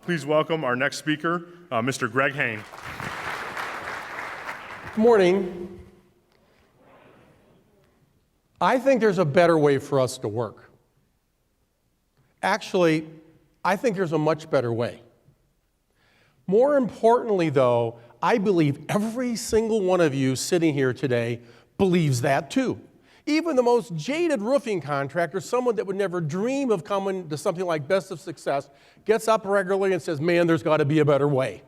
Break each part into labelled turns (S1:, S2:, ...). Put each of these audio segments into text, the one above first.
S1: Please welcome our next speaker, Mr. Greg Hayne.
S2: Good morning. I think there's a better way for us to work. Actually, I think there's a much better way. More importantly, though, I believe every single one of you sitting here today believes that too. Even the most jaded roofing contractor, someone that would never dream of coming to something like Best of Success, gets up regularly and says, man, there's got to be a better way.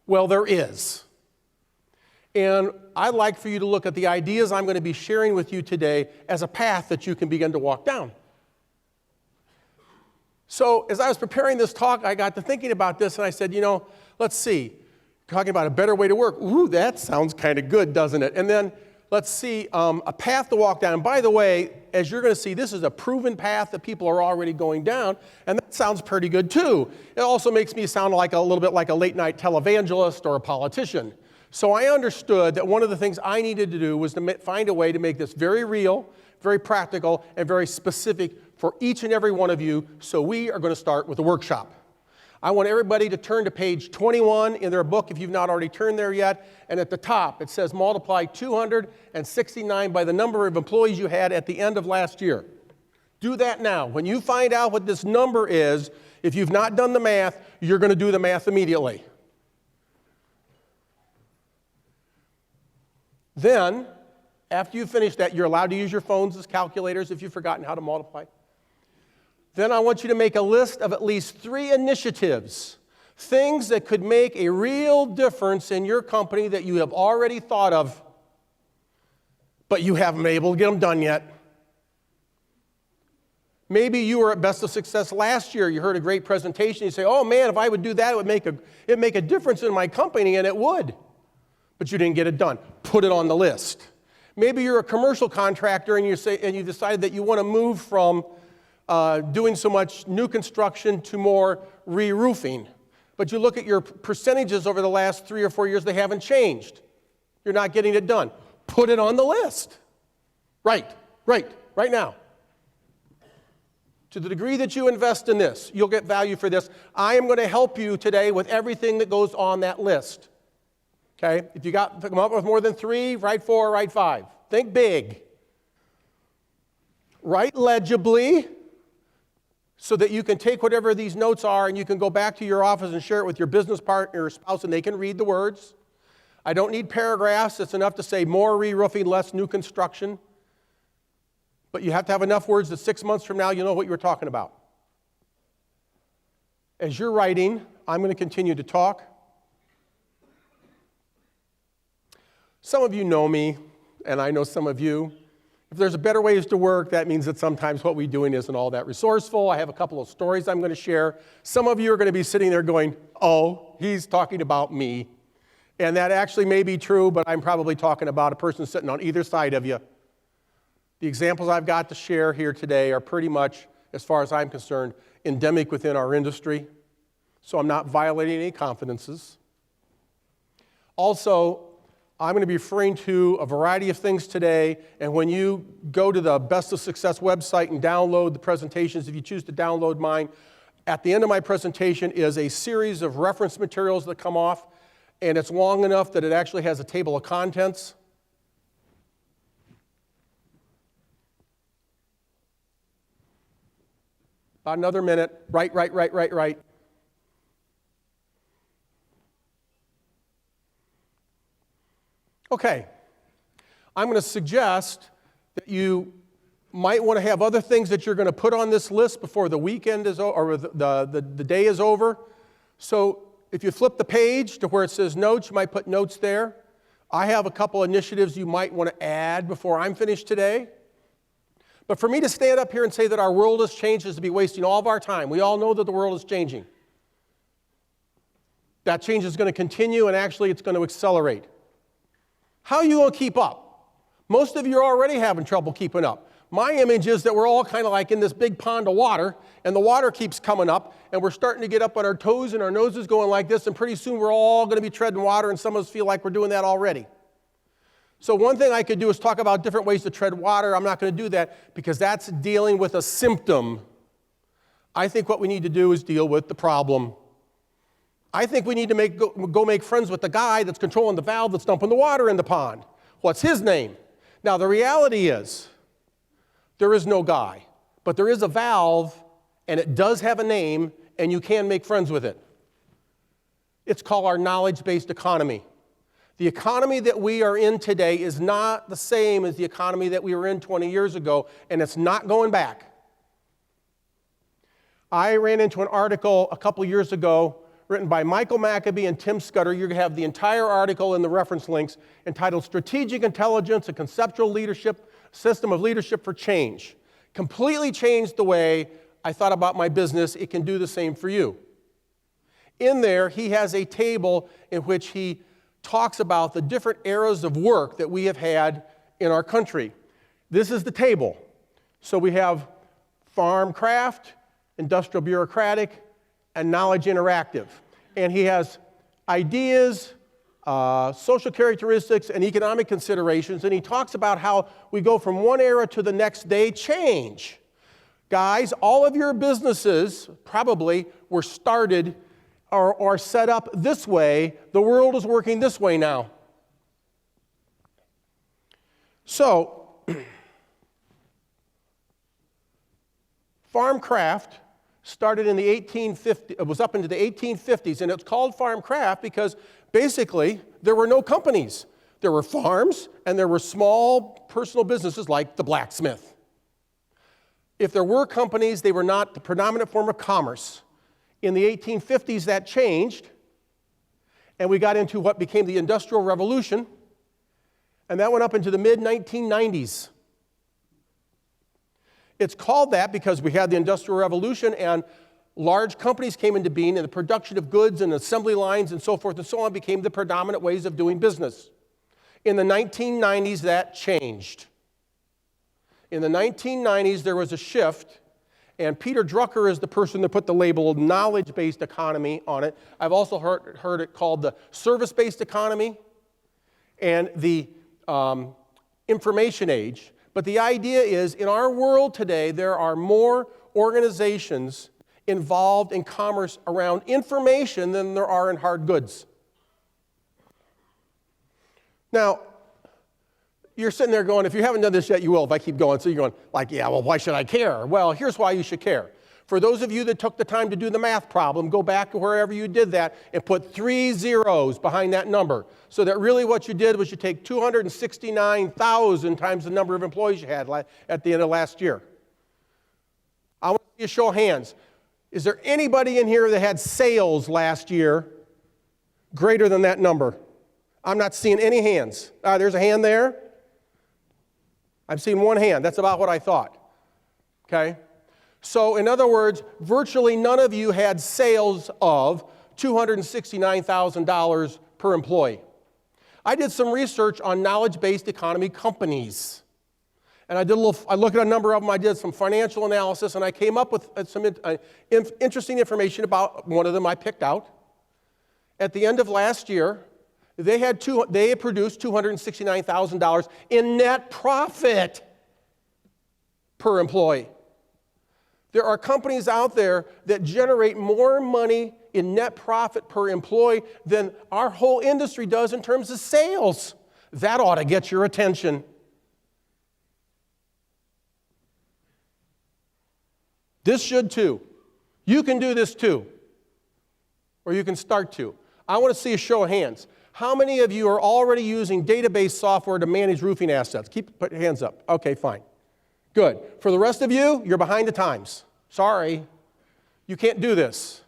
S2: Well, there is. And I'd like for you to look at the ideas I'm going to be sharing with you today as a path that you can begin to walk down. So as I was preparing this talk, I got to thinking about this, and I said, let's see, talking about a better way to work. Ooh, that sounds kind of good, doesn't it? And then let's see, a path to walk down. And by the way, as you're going to see, this is a proven path that people are already going down, and that sounds pretty good too. It also makes me sound like a little bit like a late-night televangelist or a politician. So I understood that one of the things I needed to do was to find a way to make this very real, very practical, and very specific for each and every one of you. So we are going to start with a workshop. I want everybody to turn to page 21 in their book if you've not already turned there yet. And at the top, it says multiply 269 by the number of employees you had at the end of last year. Do that now. When you find out what this number is, if you've not done the math, you're going to do the math immediately. Then, after you finish that, you're allowed to use your phones as calculators if you've forgotten how to multiply. Then I want you to make a list of at least 3 initiatives, things that could make a real difference in your company that you have already thought of, but you haven't been able to get them done yet. Maybe you were at Best of Success last year. You heard a great presentation. You say, oh man, if I would do that, it'd make a difference in my company, and it would. But you didn't get it done. Put it on the list. Maybe you're a commercial contractor and you decided that you want to move from doing so much new construction to more re-roofing. But you look at your percentages over the last 3 or 4 years, they haven't changed. You're not getting it done. Put it on the list. Right now. To the degree that you invest in this, you'll get value for this. I am going to help you today with everything that goes on that list. Okay? If you got to come up with more than 3, write 4, write 5. Think big. Write legibly so that you can take whatever these notes are and you can go back to your office and share it with your business partner or spouse and they can read the words. I don't need paragraphs. It's enough to say more re-roofing, less new construction. But you have to have enough words that 6 months from now you know what you were talking about. As you're writing, I'm going to continue to talk. Some of you know me, and I know some of you. If there's a better ways to work, that means that sometimes what we're doing isn't all that resourceful. I have a couple of stories I'm going to share. Some of you are going to be sitting there going, oh, he's talking about me. And that actually may be true, but I'm probably talking about a person sitting on either side of you. The examples I've got to share here today are pretty much, as far as I'm concerned, endemic within our industry. So I'm not violating any confidences. Also, I'm going to be referring to a variety of things today, and when you go to the Best of Success website and download the presentations, if you choose to download mine, at the end of my presentation is a series of reference materials that come off, and it's long enough that it actually has a table of contents. About another minute. Right. Okay, I'm going to suggest that you might want to have other things that you're going to put on this list before the weekend is over, or the day is over. So if you flip the page to where it says notes, you might put notes there. I have a couple initiatives you might want to add before I'm finished today. But for me to stand up here and say that our world has changed is to be wasting all of our time. We all know that the world is changing. That change is going to continue, and actually it's going to accelerate. How are you going to keep up? Most of you are already having trouble keeping up. My image is that we're all kind of like in this big pond of water, and the water keeps coming up, and we're starting to get up on our toes and our noses going like this, and pretty soon we're all going to be treading water, and some of us feel like we're doing that already. So one thing I could do is talk about different ways to tread water. I'm not going to do that because that's dealing with a symptom. I think what we need to do is deal with the problem. I think we need to go make friends with the guy that's controlling the valve that's dumping the water in the pond. What's his name? Now, the reality is, there is no guy, but there is a valve, and it does have a name, and you can make friends with it. It's called our knowledge-based economy. The economy that we are in today is not the same as the economy that we were in 20 years ago, and it's not going back. I ran into an article a couple years ago written by Michael Maccabee and Tim Scudder. You're going to have the entire article in the reference links, entitled Strategic Intelligence, a Conceptual Leadership System of Leadership for Change. Completely changed the way I thought about my business. It can do the same for you. In there, he has a table in which he talks about the different eras of work that we have had in our country. This is the table. So we have farm craft, industrial bureaucratic, and knowledge interactive. And he has ideas, social characteristics, and economic considerations, and he talks about how we go from one era to the next, they change. Guys, all of your businesses probably were started or set up this way. The world is working this way now. So, farm craft started in the 1850s, it was up into the 1850s, and it's called farm craft because basically there were no companies. There were farms and there were small personal businesses like the blacksmith. If there were companies, they were not the predominant form of commerce. In the 1850s, that changed, and we got into what became the Industrial Revolution, and that went up into the mid-1990s. It's called that because we had the Industrial Revolution, and large companies came into being, and the production of goods and assembly lines and so forth and so on became the predominant ways of doing business. In the 1990s, that changed. In the 1990s, there was a shift, and Peter Drucker is the person that put the label of knowledge-based economy on it. I've also heard it called the service-based economy and the information age. But the idea is, in our world today, there are more organizations involved in commerce around information than there are in hard goods. Now, you're sitting there going, if you haven't done this yet, you will if I keep going. So you're going, like, yeah, well, why should I care? Well, here's why you should care. For those of you that took the time to do the math problem, go back to wherever you did that and put 3 zeros behind that number. So that really what you did was you take 269,000 times the number of employees you had at the end of last year. I want to see a show of hands. Is there anybody in here that had sales last year greater than that number? I'm not seeing any hands. There's a hand there. I'm seeing one hand. That's about what I thought. Okay? So, in other words, virtually none of you had sales of $269,000 per employee. I did some research on knowledge-based economy companies. And I looked at a number of them. I did some financial analysis, and I came up with some interesting information about one of them I picked out. At the end of last year, they had produced $269,000 in net profit per employee. There are companies out there that generate more money in net profit per employee than our whole industry does in terms of sales. That ought to get your attention. This should too. You can do this too. Or you can start to. I want to see a show of hands. How many of you are already using database software to manage roofing assets? Put your hands up. Okay, fine. Good. For the rest of you, you're behind the times. Sorry. You can't do this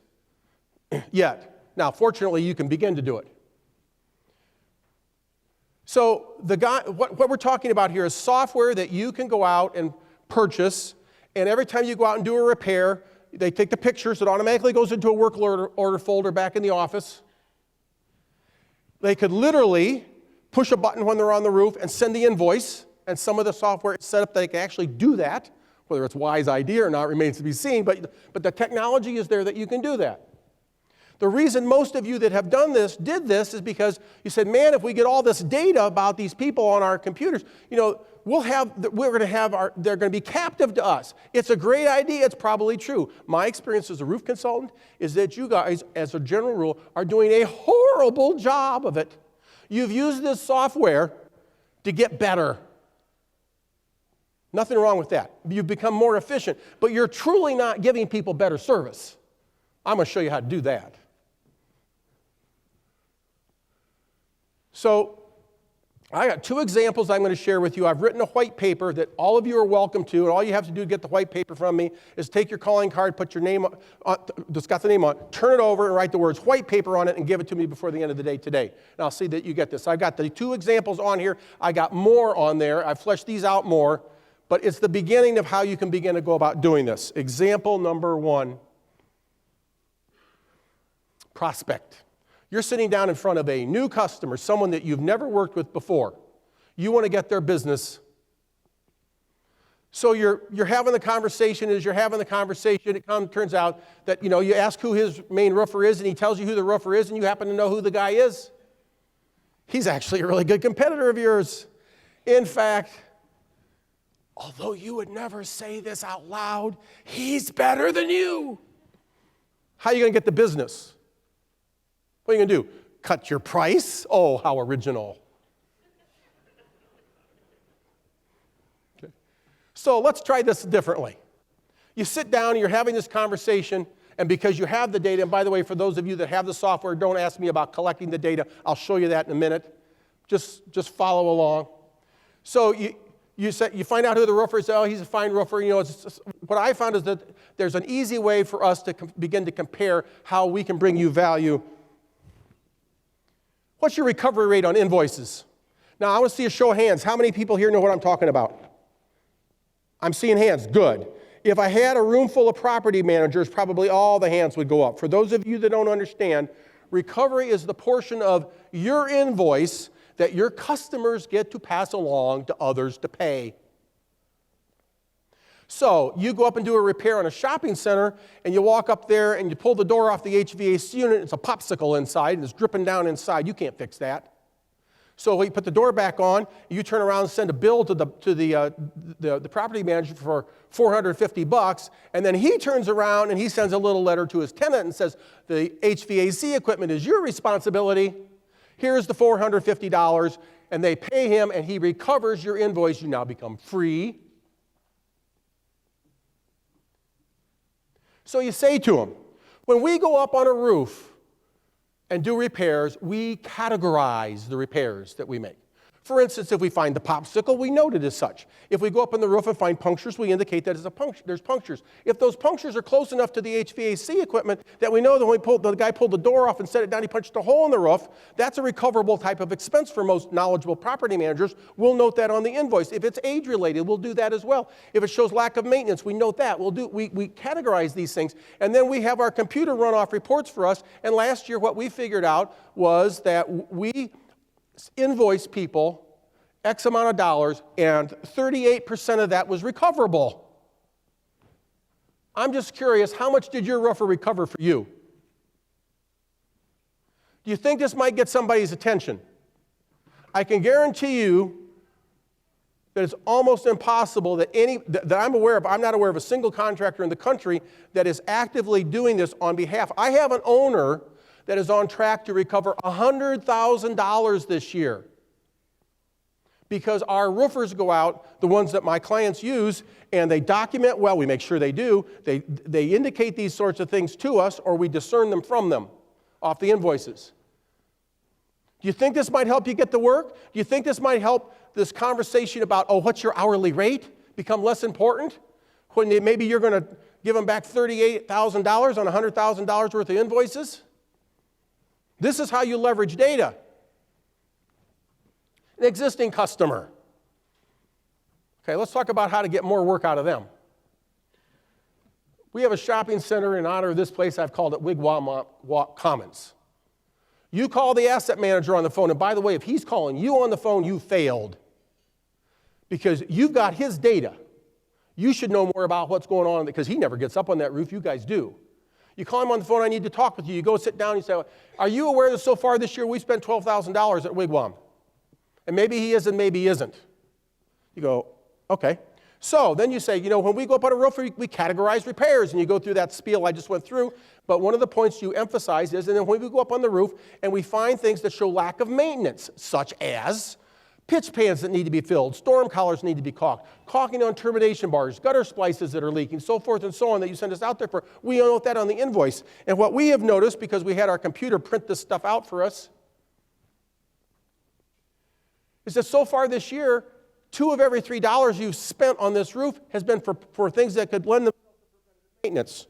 S2: yet. Now, fortunately, you can begin to do it. So what we're talking about here is software that you can go out and purchase, and every time you go out and do a repair, they take the pictures, it automatically goes into a work order folder back in the office. They could literally push a button when they're on the roof and send the invoice, and some of the software is set up that they can actually do that. Whether it's a wise idea or not remains to be seen, but the technology is there that you can do that. The reason most of you that have done this did this is because you said, man, if we get all this data about these people on our computers, they're going to be captive to us. It's a great idea. It's probably true. My experience as a roof consultant is that you guys, as a general rule, are doing a horrible job of it. You've used this software to get better. Nothing wrong with that. You've become more efficient, but you're truly not giving people better service. I'm going to show you how to do that. So I got 2 examples I'm going to share with you. I've written a white paper that all of you are welcome to, and all you have to do to get the white paper from me is take your calling card, put your name on, that's got the name on, turn it over and write the words white paper on it and give it to me before the end of the day today. And I'll see that you get this. I've got the 2 examples on here. I got more on there. I've fleshed these out more, but it's the beginning of how you can begin to go about doing this. Example number 1, prospect. You're sitting down in front of a new customer, someone that you've never worked with before. You want to get their business. So you're having the conversation. As you're having the conversation, it turns out that you ask who his main roofer is, and he tells you who the roofer is, and you happen to know who the guy is. He's actually a really good competitor of yours. In fact, although you would never say this out loud, he's better than you. How are you going to get the business? What are you going to do? Cut your price? Oh, how original. Okay. So let's try this differently. You sit down and you're having this conversation, and because you have the data, and by the way, for those of you that have the software, don't ask me about collecting the data. I'll show you that in a minute. Just follow along. So you find out who the roofer is. Oh, he's a fine roofer. What I found is that there's an easy way for us to begin to compare how we can bring you value. What's your recovery rate on invoices? Now, I want to see a show of hands. How many people here know what I'm talking about? I'm seeing hands. Good. If I had a room full of property managers, probably all the hands would go up. For those of you that don't understand, recovery is the portion of your invoice that your customers get to pass along to others to pay. So you go up and do a repair on a shopping center, and you walk up there and you pull the door off the HVAC unit. It's a popsicle inside, and it's dripping down inside. You can't fix that. So you put the door back on, you turn around and send a bill to the property manager for $450, and then he turns around and he sends a little letter to his tenant and says, the HVAC equipment is your responsibility. Here's the $450, and they pay him, and he recovers your invoice. You now become free. So you say to him, when we go up on a roof and do repairs, we categorize the repairs that we make. For instance, if we find the popsicle, we note it as such. If we go up on the roof and find punctures, we indicate that there's punctures. If those punctures are close enough to the HVAC equipment that we know that when the guy pulled the door off and set it down, he punched a hole in the roof, that's a recoverable type of expense for most knowledgeable property managers. We'll note that on the invoice. If it's age-related, we'll do that as well. If it shows lack of maintenance, we note that. We categorize these things, and then we have our computer run off reports for us. And last year, what we figured out was that we invoice people X amount of dollars, and 38% of that was recoverable. I'm just curious, how much did your roofer recover for you? Do you think this might get somebody's attention? I can guarantee you that it's almost impossible that I'm not aware of a single contractor in the country that is actively doing this on behalf. I have an owner that is on track to recover $100,000 this year, because our roofers go out, the ones that my clients use, and they document well. We make sure they do. They indicate these sorts of things to us, or we discern them from them off the invoices. Do you think this might help you get to work? Do you think this might help this conversation about, what's your hourly rate, become less important? When maybe you're going to give them back $38,000 on $100,000 worth of invoices? This is how you leverage data. An existing customer. Okay, let's talk about how to get more work out of them. We have a shopping center in honor of this place. I've called it Wigwam Commons. You call the asset manager on the phone, and by the way, if he's calling you on the phone, you failed, because you've got his data. You should know more about what's going on, because he never gets up on that roof. You guys do. You call him on the phone, I need to talk with you. You go sit down and you say, are you aware that so far this year we spent $12,000 at Wigwam? And maybe he is and maybe he isn't. You go, okay. So then you say, when we go up on a roof, we categorize repairs, and you go through that spiel I just went through. But one of the points you emphasize is, and then when we go up on the roof and we find things that show lack of maintenance, such as pitch pans that need to be filled, storm collars need to be caulked, caulking on termination bars, gutter splices that are leaking, so forth and so on that you send us out there for, we note that on the invoice. And what we have noticed, because we had our computer print this stuff out for us, is that so far this year, 2 of every $3 you've spent on this roof has been for things that could lend themselves to maintenance.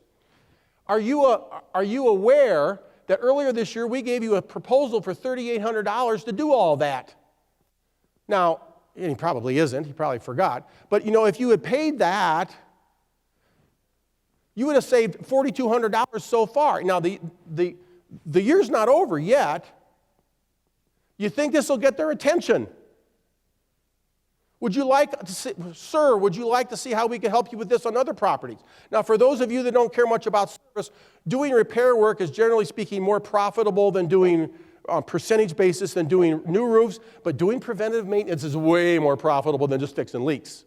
S2: Are you aware that earlier this year we gave you a proposal for $3,800 to do all that? Now, and he probably isn't, he probably forgot, but if you had paid that, you would have saved $4,200 so far. Now, the year's not over yet. You think this will get their attention? Would you like to see, sir, would you like to see how we can help you with this on other properties? Now, for those of you that don't care much about service, doing repair work is generally speaking more profitable than doing on percentage basis than doing new roofs, but doing preventative maintenance is way more profitable than just fixing leaks.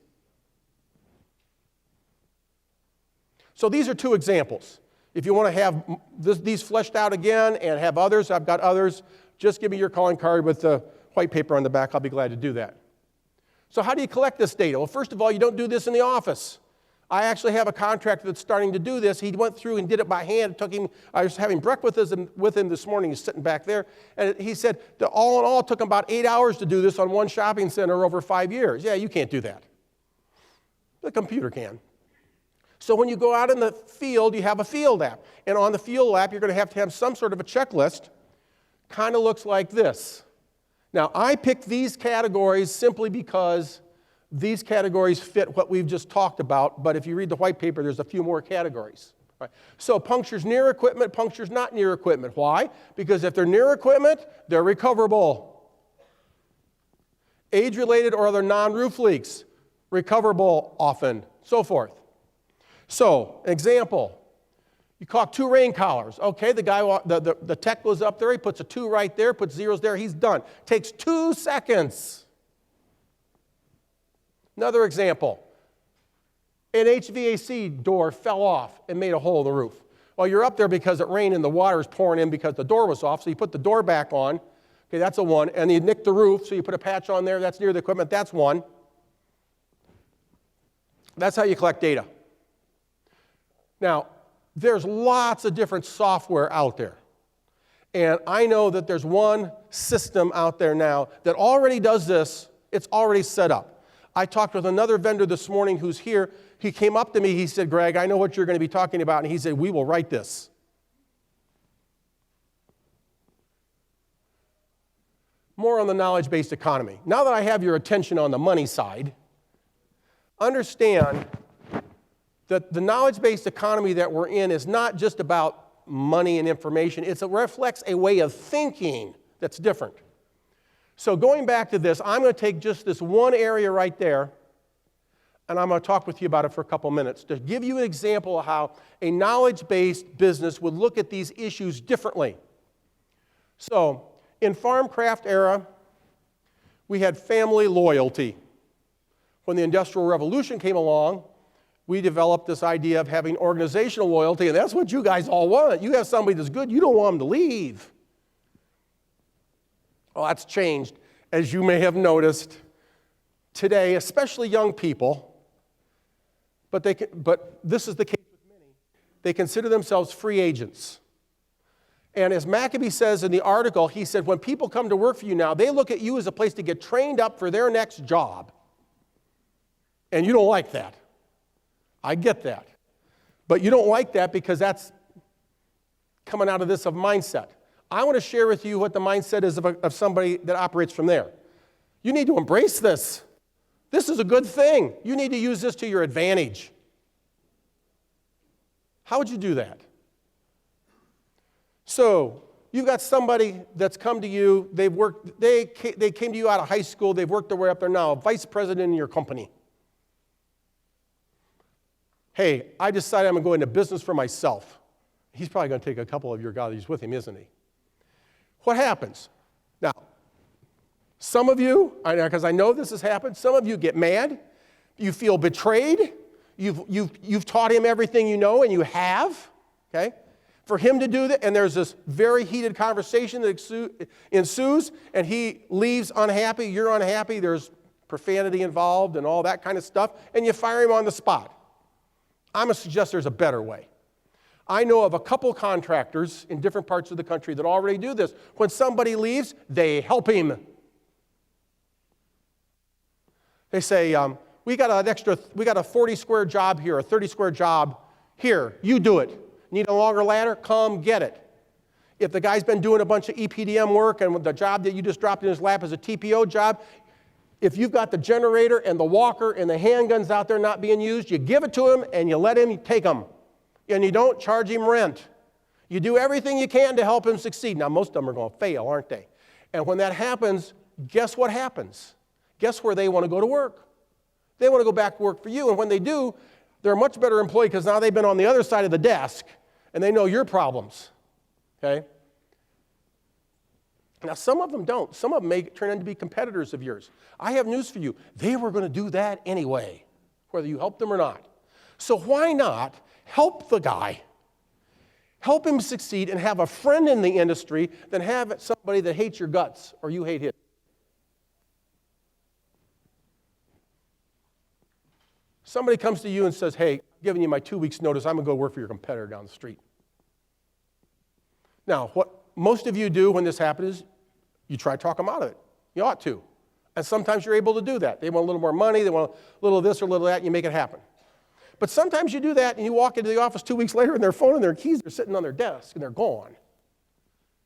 S2: So these are 2 examples. If you want to have these fleshed out again and have others, I've got others, just give me your calling card with the white paper on the back. I'll be glad to do that. So how do you collect this data? Well, first of all, you don't do this in the office. I actually have a contractor that's starting to do this. He went through and did it by hand. It took him, I was having breakfast with him this morning. He's sitting back there. And he said that all in all, it took him about 8 hours to do this on one shopping center over 5 years. Yeah, you can't do that. The computer can. So when you go out in the field, you have a field app. And on the field app, you're going to have some sort of a checklist. Kind of looks like this. Now, I picked these categories simply because these categories fit what we've just talked about, but if you read the white paper, there's a few more categories. Right? So punctures near equipment, punctures not near equipment. Why? Because if they're near equipment, they're recoverable. Age-related or other non-roof leaks, recoverable often, so forth. So, example. You caulk 2 rain collars. Okay, the tech goes up there, he puts a 2 right there, puts zeros there, he's done. Takes 2 seconds. Another example. An HVAC door fell off and made a hole in the roof. Well, you're up there because it rained and the water is pouring in because the door was off, so you put the door back on. Okay, that's a 1. And you nicked the roof, so you put a patch on there, that's near the equipment, that's 1. That's how you collect data. Now, there's lots of different software out there. And I know that there's one system out there now that already does this. It's already set up. I talked with another vendor this morning who's here. He came up to me. He said, Greg, I know what you're going to be talking about. And he said, we will write this. More on the knowledge-based economy. Now that I have your attention on the money side, understand that the knowledge-based economy that we're in is not just about money and information. It reflects a way of thinking that's different. So going back to this, I'm going to take just this one area right there, and I'm going to talk with you about it for a couple minutes to give you an example of how a knowledge-based business would look at these issues differently. So in farm-craft era, we had family loyalty. When the Industrial Revolution came along, we developed this idea of having organizational loyalty, and that's what you guys all want. You have somebody that's good, you don't want them to leave. Well, that's changed, as you may have noticed today, especially young people, but this is the case with many, they consider themselves free agents. And as Maccabee says in the article, he said, when people come to work for you now, they look at you as a place to get trained up for their next job. And you don't like that. I get that. But you don't like that because that's coming out of this mindset. I want to share with you what the mindset is of somebody that operates from there. You need to embrace this. This is a good thing. You need to use this to your advantage. How would you do that? So, you've got somebody that's come to you, they came to you out of high school, they've worked their way up there now, a vice president in your company. Hey, I decided I'm going to go into business for myself. He's probably going to take a couple of your guys with him, isn't he? What happens? Now, some of you, because I know this has happened, some of you get mad. You feel betrayed. You've taught him everything you know, and you have, okay? For him to do that, and there's this very heated conversation that ensues, and he leaves unhappy, you're unhappy, there's profanity involved and all that kind of stuff, and you fire him on the spot. I'm going to suggest there's a better way. I know of a couple contractors in different parts of the country that already do this. When somebody leaves, they help him. They say, we got a 40 square job here, a 30 square job here, you do it. Need a longer ladder? Come get it. If the guy's been doing a bunch of EPDM work and the job that you just dropped in his lap is a TPO job, if you've got the generator and the walker and the handguns out there not being used, you give it to him and you let him take them. And you don't charge him rent. You do everything you can to help him succeed. Now, most of them are going to fail, aren't they? And when that happens, guess what happens? Guess where they want to go to work? They want to go back to work for you. And when they do, they're a much better employee because now they've been on the other side of the desk and they know your problems, okay? Now, some of them don't. Some of them may turn into be competitors of yours. I have news for you. They were going to do that anyway, whether you help them or not. So why not help the guy, help him succeed, and have a friend in the industry than have somebody that hates your guts or you hate his? Somebody comes to you and says, hey, I'm giving you my 2 weeks notice, I'm going to go work for your competitor down the street. Now, what most of you do when this happens is you try to talk them out of it. You ought to. And sometimes you're able to do that. They want a little more money, they want a little of this or a little of that, and you make it happen. But sometimes you do that and you walk into the office 2 weeks later and their phone and their keys are sitting on their desk and they're gone.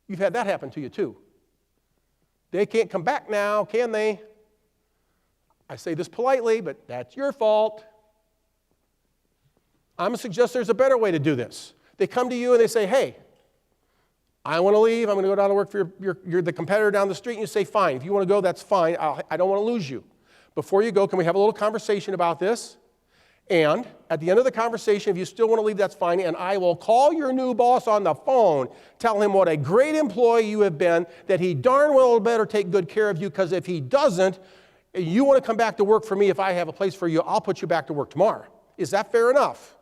S2: You've had that happen to you too. They can't come back now, can they? I say this politely, but that's your fault. I'm going to suggest there's a better way to do this. They come to you and they say, hey, I want to leave. I'm going to go down to work for the competitor down the street. And you say, fine. If you want to go, that's fine. I don't want to lose you. Before you go, can we have a little conversation about this? And at the end of the conversation, if you still want to leave, that's fine. And I will call your new boss on the phone, tell him what a great employee you have been, that he darn well better take good care of you, because if he doesn't, you want to come back to work for me, if I have a place for you, I'll put you back to work tomorrow. Is that fair enough?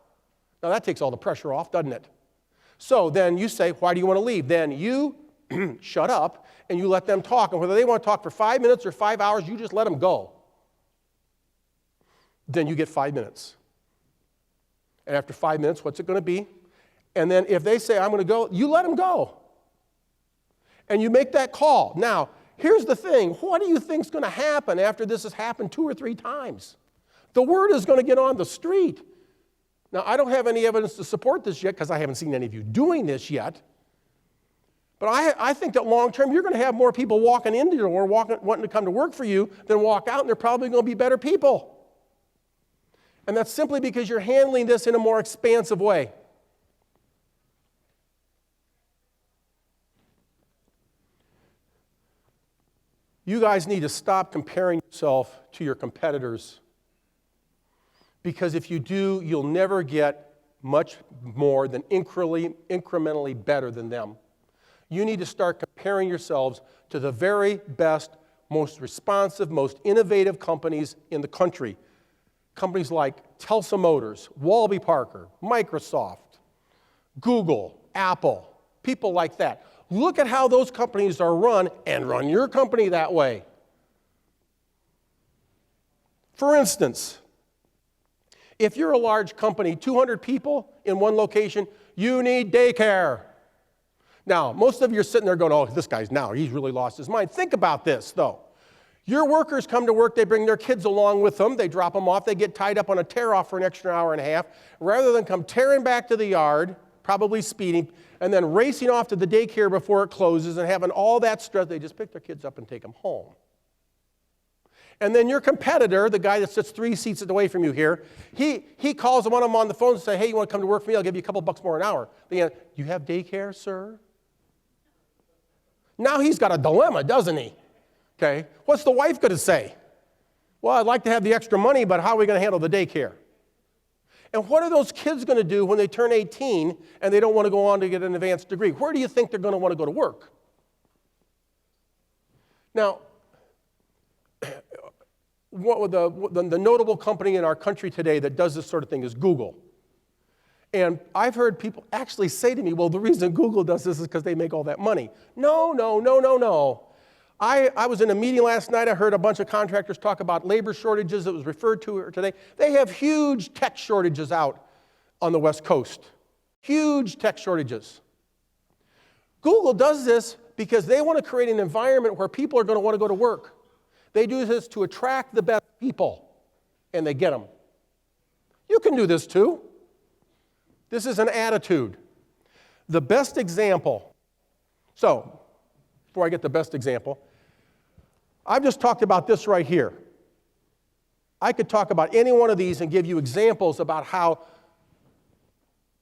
S2: Now that takes all the pressure off, doesn't it? So then you say, why do you want to leave? Then you shut up and you let them talk. And whether they want to talk for 5 minutes or 5 hours, you just let them go. Then you get 5 minutes. And after 5 minutes, what's it going to be? And then if they say, I'm going to go, you let them go. And you make that call. Now, here's the thing. What do you think is going to happen after this has happened 2 or 3 times? The word is going to get on the street. Now, I don't have any evidence to support this yet because I haven't seen any of you doing this yet. But I think that long term, you're going to have more people walking into your door, wanting to come to work for you than walk out, and they're probably going to be better people. And that's simply because you're handling this in a more expansive way. You guys need to stop comparing yourself to your competitors, because if you do, you'll never get much more than incrementally better than them. You need to start comparing yourselves to the very best, most responsive, most innovative companies in the country. Companies like Tulsa Motors, Walby Parker, Microsoft, Google, Apple, people like that. Look at how those companies are run, and run your company that way. For instance, if you're a large company, 200 people in one location, you need daycare. Now, most of you are sitting there going, oh, this guy's he's really lost his mind. Think about this, though. Your workers come to work, they bring their kids along with them, they drop them off, they get tied up on a tear-off for an extra hour and a half. Rather than come tearing back to the yard, probably speeding, and then racing off to the daycare before it closes and having all that stress, they just pick their kids up and take them home. And then your competitor, the guy that sits 3 seats away from you here, he calls one of them on the phone and says, hey, you want to come to work for me? I'll give you a couple bucks more an hour. You have daycare, sir? Now he's got a dilemma, doesn't he? Okay, what's the wife going to say? Well, I'd like to have the extra money, but how are we going to handle the daycare? And what are those kids going to do when they turn 18 and they don't want to go on to get an advanced degree? Where do you think they're going to want to go to work? Now, the notable company in our country today that does this sort of thing is Google. And I've heard people actually say to me, well, the reason Google does this is because they make all that money. No, no, no, no, no. I was in a meeting last night. I heard a bunch of contractors talk about labor shortages that was referred to today. They have huge tech shortages out on the West Coast. Huge tech shortages. Google does this because they want to create an environment where people are going to want to go to work. They do this to attract the best people, and they get them. You can do this too. This is an attitude. The best example. So, before I get the best example, I've just talked about this right here. I could talk about any one of these and give you examples about how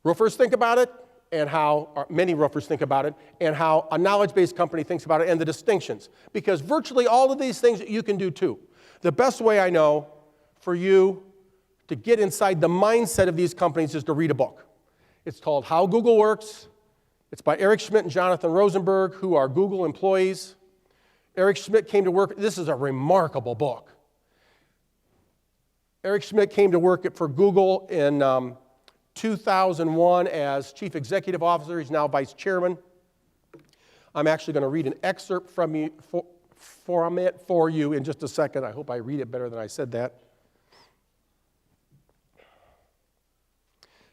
S2: roofers think about it, and how many roofers think about it, and how a knowledge-based company thinks about it, and the distinctions. Because virtually all of these things you can do too. The best way I know for you to get inside the mindset of these companies is to read a book. It's called How Google Works. It's by Eric Schmidt and Jonathan Rosenberg, who are Google employees. Eric Schmidt came to work. This is a remarkable book. Eric Schmidt came to work for Google in 2001 as chief executive officer. He's now vice chairman. I'm actually going to read an excerpt from it for you in just a second. I hope I read it better than I said that.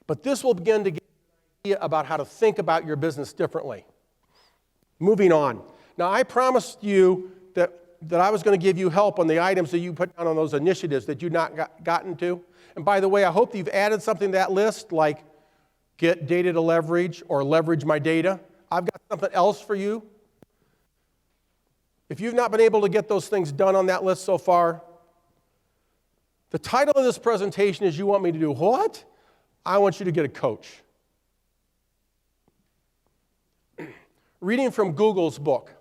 S2: But this will begin to give you an idea about how to think about your business differently. Moving on. Now, I promised you that I was going to give you help on the items that you put down on those initiatives that you've not gotten to. And by the way, I hope that you've added something to that list, like get data to leverage or leverage my data. I've got something else for you. If you've not been able to get those things done on that list so far, the title of this presentation is You Want Me to Do What? I want you to get a coach. Reading from Google's book.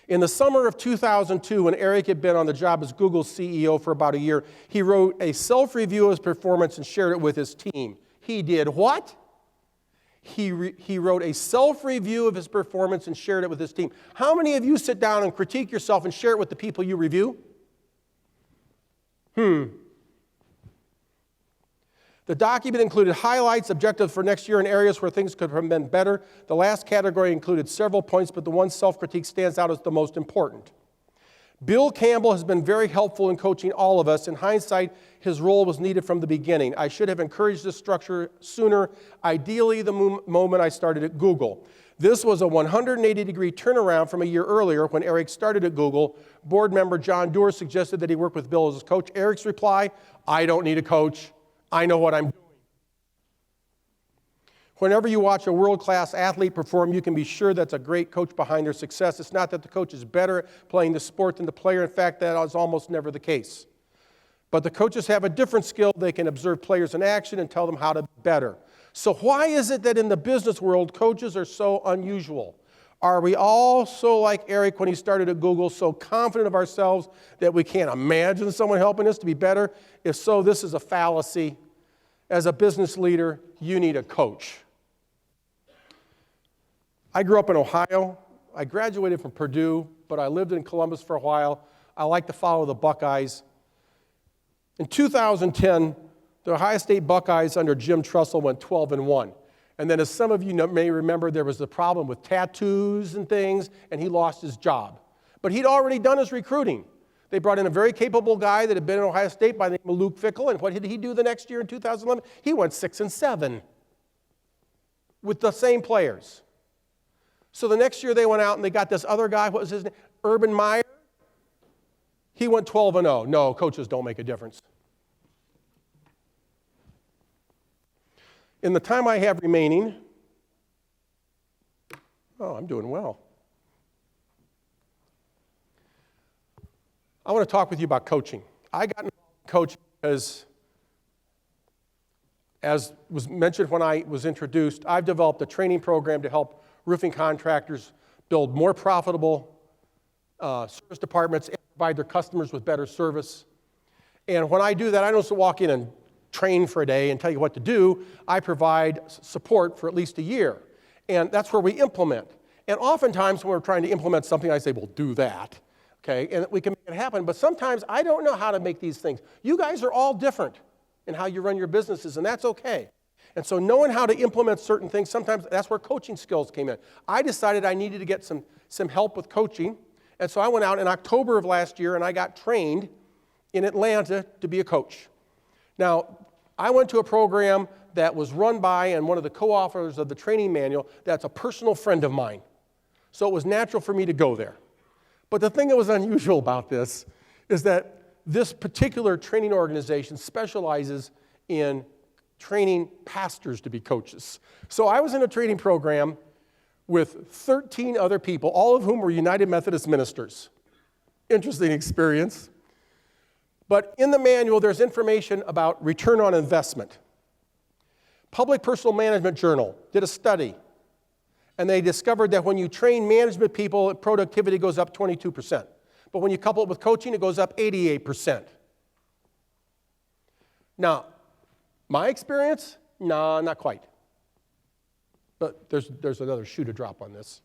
S2: In the summer of 2002, when Eric had been on the job as Google's CEO for about a year, he wrote a self-review of his performance and shared it with his team. He did what? He wrote a self-review of his performance and shared it with his team. How many of you sit down and critique yourself and share it with the people you review? The document included highlights, objectives for next year, and areas where things could have been better. The last category included several points, but the one self-critique stands out as the most important. Bill Campbell has been very helpful in coaching all of us. In hindsight, his role was needed from the beginning. I should have encouraged this structure sooner, ideally the moment I started at Google. This was a 180-degree turnaround from a year earlier when Eric started at Google. Board member John Doerr suggested that he work with Bill as his coach. Eric's reply, I don't need a coach. I know what I'm doing. Whenever you watch a world-class athlete perform, you can be sure that's a great coach behind their success. It's not that the coach is better at playing the sport than the player. In fact, that is almost never the case. But the coaches have a different skill. They can observe players in action and tell them how to be better. So why is it that in the business world, coaches are so unusual? Are we all so like Eric when he started at Google, so confident of ourselves that we can't imagine someone helping us to be better? If so, this is a fallacy. As a business leader, you need a coach. I grew up in Ohio. I graduated from Purdue, but I lived in Columbus for a while. I like to follow the Buckeyes. In 2010, the Ohio State Buckeyes under Jim Tressel went 12-1. And then as some of you may remember, there was the problem with tattoos and things, and he lost his job. But he'd already done his recruiting. They brought in a very capable guy that had been in Ohio State by the name of Luke Fickell, and what did he do the next year in 2011? He went 6-7 with the same players. So the next year they went out and they got this other guy, what was his name? Urban Meyer. He went 12-0. No, coaches don't make a difference. In the time I have remaining, I'm doing well. I want to talk with you about coaching. I got involved in coaching because, as was mentioned when I was introduced, I've developed a training program to help roofing contractors build more profitable service departments and provide their customers with better service. And when I do that, I don't just walk in and train for a day and tell you what to do. I provide support for at least a year. And that's where we implement. And oftentimes when we're trying to implement something, I say, well, do that. Okay, and we can make it happen. But sometimes I don't know how to make these things. You guys are all different in how you run your businesses, and that's okay. And so knowing how to implement certain things, sometimes that's where coaching skills came in. I decided I needed to get some help with coaching. And so I went out in October of last year and I got trained in Atlanta to be a coach. Now, I went to a program that was run by and one of the co-authors of the training manual that's a personal friend of mine. So it was natural for me to go there. But the thing that was unusual about this is that this particular training organization specializes in training pastors to be coaches. So I was in a training program with 13 other people, all of whom were United Methodist ministers. Interesting experience. But in the manual, there's information about return on investment. Public Personal Management Journal did a study, and they discovered that when you train management people, productivity goes up 22%. But when you couple it with coaching, it goes up 88%. Now, my experience? No, not quite. But there's another shoe to drop on this.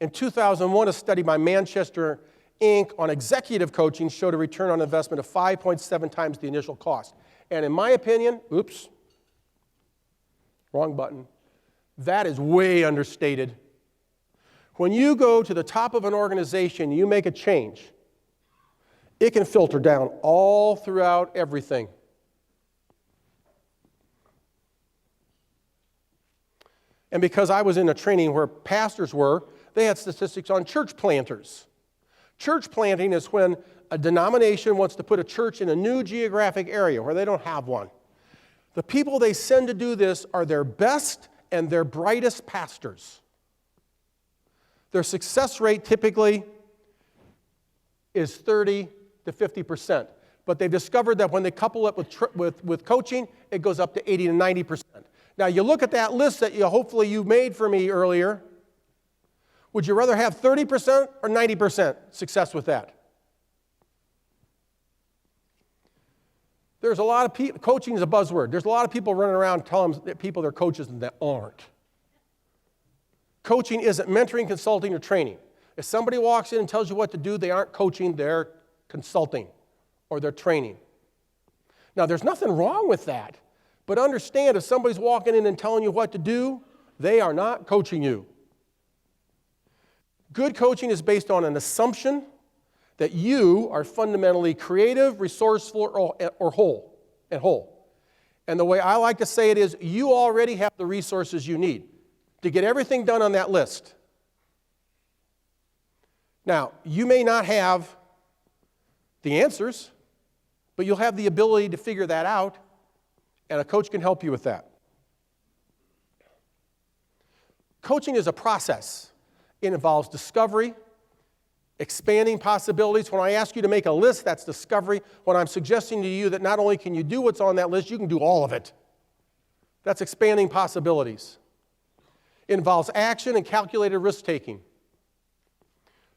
S2: In 2001, a study by Manchester Inc. on executive coaching showed a return on investment of 5.7 times the initial cost. And in my opinion, oops, wrong button, that is way understated. When you go to the top of an organization, you make a change, it can filter down all throughout everything. And because I was in a training where pastors were, they had statistics on church planters. Church planting is when a denomination wants to put a church in a new geographic area where they don't have one. The people they send to do this are their best and their brightest pastors. Their success rate typically is 30 to 50%. But they've discovered that when they couple it with coaching, it goes up to 80 to 90%. Now, you look at that list that hopefully you made for me earlier. Would you rather have 30% or 90% success with that? There's a lot of people, coaching is a buzzword. There's a lot of people running around telling people they're coaches and that aren't. Coaching isn't mentoring, consulting, or training. If somebody walks in and tells you what to do, they aren't coaching, they're consulting or they're training. Now, there's nothing wrong with that. But understand, if somebody's walking in and telling you what to do, they are not coaching you. Good coaching is based on an assumption that you are fundamentally creative, resourceful, or whole. And the way I like to say it is, you already have the resources you need to get everything done on that list. Now, you may not have the answers, but you'll have the ability to figure that out. And a coach can help you with that. Coaching is a process. It involves discovery, expanding possibilities. When I ask you to make a list, that's discovery. When I'm suggesting to you that not only can you do what's on that list, you can do all of it. That's expanding possibilities. It involves action and calculated risk-taking.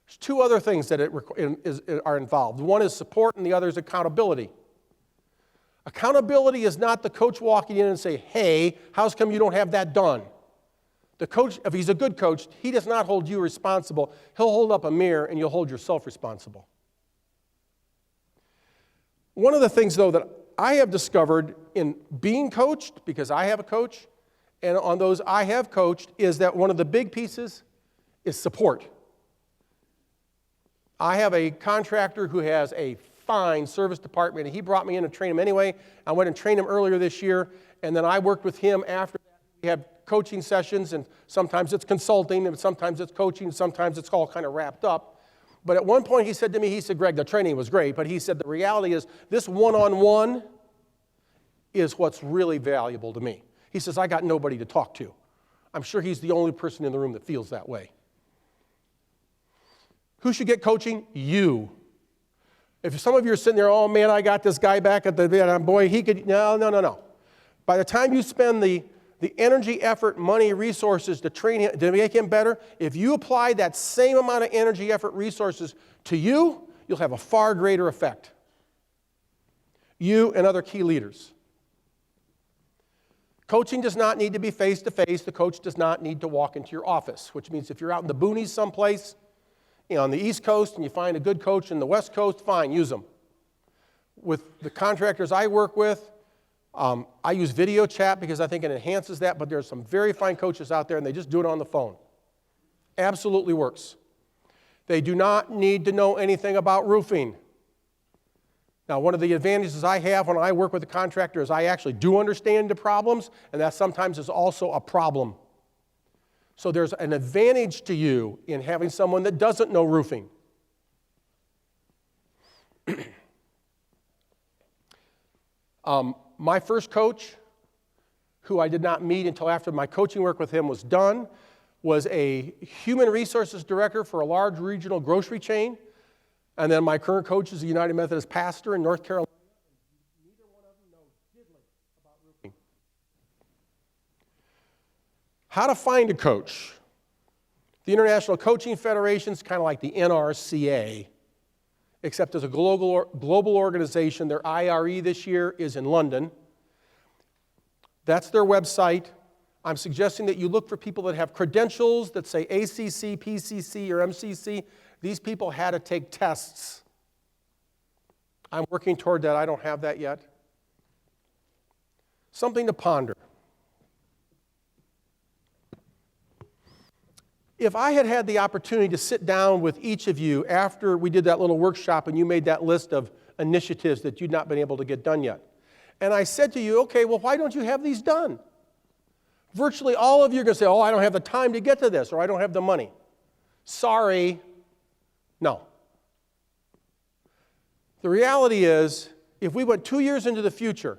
S2: There's two other things that are involved. One is support and the other is accountability. Accountability is not the coach walking in and say, hey, how's come you don't have that done? The coach, if he's a good coach, he does not hold you responsible. He'll hold up a mirror and you'll hold yourself responsible. One of the things, though, that I have discovered in being coached, because I have a coach, and on those I have coached, is that one of the big pieces is support. I have a contractor who has a fine service department, and he brought me in to train him anyway. I went and trained him earlier this year, and then I worked with him after that. We have coaching sessions, and sometimes it's consulting, and sometimes it's coaching, sometimes it's all kind of wrapped up. But at one point he said to me, he said, Greg, the training was great, but he said the reality is this one-on-one is what's really valuable to me. He says, I got nobody to talk to. I'm sure he's the only person in the room that feels that way. Who should get coaching? You. If some of you are sitting there, oh man, I got this guy back at the, boy, he could, no. By the time you spend the energy, effort, money, resources to train him, to make him better, if you apply that same amount of energy, effort, resources to you, you'll have a far greater effect. You and other key leaders. Coaching does not need to be face-to-face. The coach does not need to walk into your office, which means if you're out in the boonies someplace, on the East Coast, and you find a good coach in the West Coast, fine, use them. With the contractors I work with, I use video chat because I think it enhances that, but there's some very fine coaches out there, and they just do it on the phone. Absolutely works. They do not need to know anything about roofing. Now, one of the advantages I have when I work with a contractor is I actually do understand the problems, and that sometimes is also a problem. So there's an advantage to you in having someone that doesn't know roofing. My first coach, who I did not meet until after my coaching work with him was done, was a human resources director for a large regional grocery chain. And then my current coach is a United Methodist pastor in North Carolina. Neither one of them knows diddly about roofing. How to find a coach. The International Coaching Federation is kind of like the NRCA, except as a global organization. Their IRE this year is in London. That's their website. I'm suggesting that you look for people that have credentials that say ACC, PCC, or MCC. These people had to take tests. I'm working toward that. I don't have that yet. Something to ponder. If I had had the opportunity to sit down with each of you after we did that little workshop and you made that list of initiatives that you'd not been able to get done yet, and I said to you, okay, well, why don't you have these done? Virtually all of you are going to say, oh, I don't have the time to get to this, or I don't have the money. Sorry. No. The reality is, if we went 2 years into the future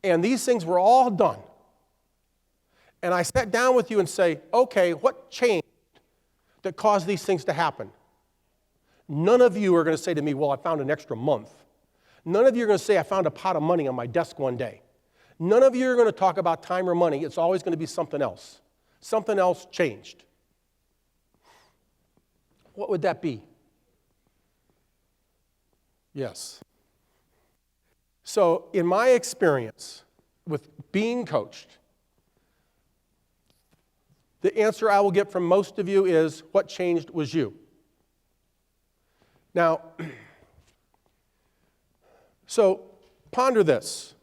S2: and these things were all done, and I sat down with you and say, okay, what changed that caused these things to happen? None of you are going to say to me, well, I found an extra month. None of you are going to say, I found a pot of money on my desk one day. None of you are going to talk about time or money. It's always going to be something else. Something else changed. What would that be? Yes. So, in my experience with being coached, the answer I will get from most of you is, what changed was you. Now, so ponder this.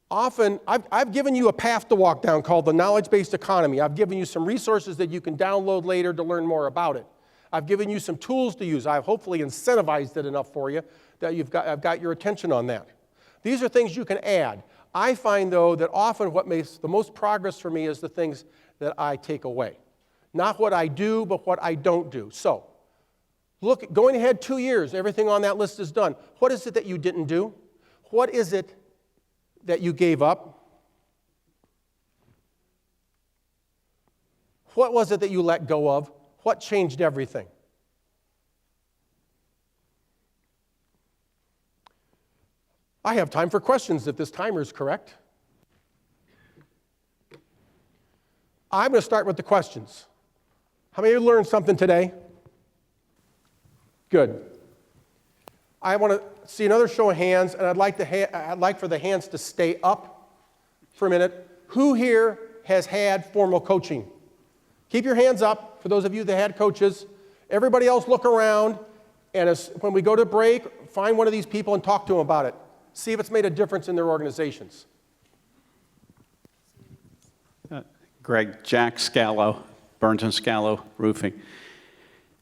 S2: Often, I've given you a path to walk down called the knowledge-based economy. I've given you some resources that you can download later to learn more about it. I've given you some tools to use. I've hopefully incentivized it enough for you that I've got your attention on that. These are things you can add. I find, though, that often what makes the most progress for me is the things that I take away. Not what I do, but what I don't do. So, look, going ahead 2 years, everything on that list is done. What is it that you didn't do? What is it that you gave up? What was it that you let go of? What changed everything? I have time for questions if this timer is correct. I'm going to start with the questions. How many of you learned something today? Good. I want to see another show of hands, and I'd like for the hands to stay up for a minute. Who here has had formal coaching? Keep your hands up for those of you that had coaches. Everybody else look around, and when we go to break, find one of these people and talk to them about it. See if it's made a difference in their organizations.
S3: Greg, Jack Scallo, Burns & Scallo Roofing.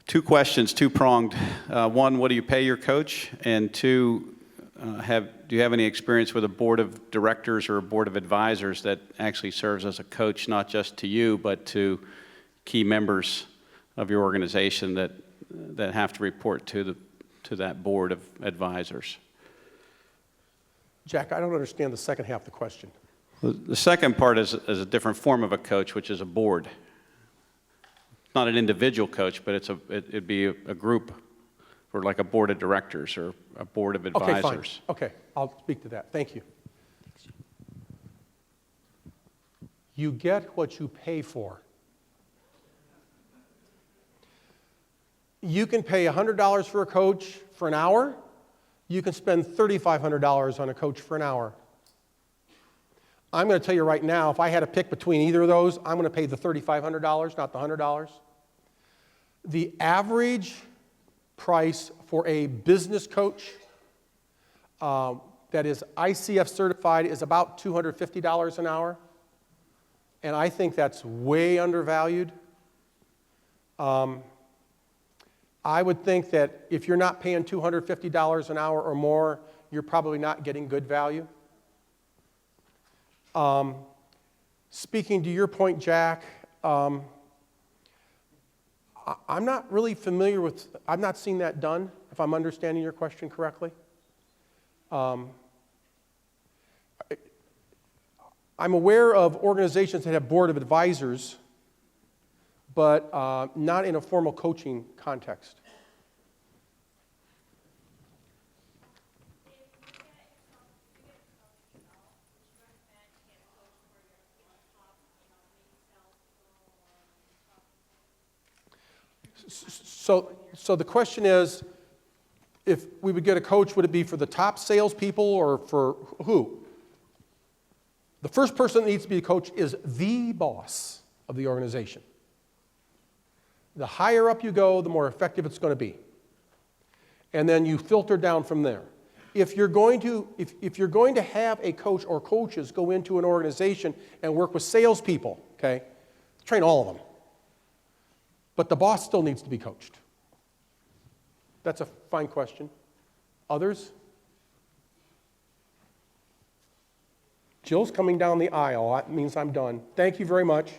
S3: 2 questions, two-pronged. One, what do you pay your coach? And 2, do you have any experience with a board of directors or a board of advisors that actually serves as a coach, not just to you, but to key members of your organization that have to report to that board of advisors?
S2: Jack, I don't understand the second half of the question.
S3: The second part is a different form of a coach, which is a board. Not an individual coach, but it'd be a group, or like a board of directors or a board of advisors.
S2: Okay, fine. Okay, I'll speak to that. Thank you. You get what you pay for. You can pay $100 for a coach for an hour. you can spend $3,500 on a coach for an hour. I'm going to tell you right now, if I had to pick between either of those, I'm going to pay the $3,500, not the $100. The average price for a business coach that is ICF certified is about $250 an hour. And I think that's way undervalued. I would think that if you're not paying $250 an hour or more, you're probably not getting good value. Speaking to your point, Jack, I'm not really familiar with, I've not seen that done, if I'm understanding your question correctly. I'm aware of organizations that have board of advisors, but not in a formal coaching context. So the question is, if we would get a coach, would it be for the top salespeople or for who? The first person that needs to be a coach is the boss of the organization. The higher up you go, the more effective it's going to be. And then you filter down from there. If you're going to have a coach or coaches go into an organization and work with salespeople, okay, train all of them. But the boss still needs to be coached. That's a fine question. Others? Jill's coming down the aisle. That means I'm done. Thank you very much.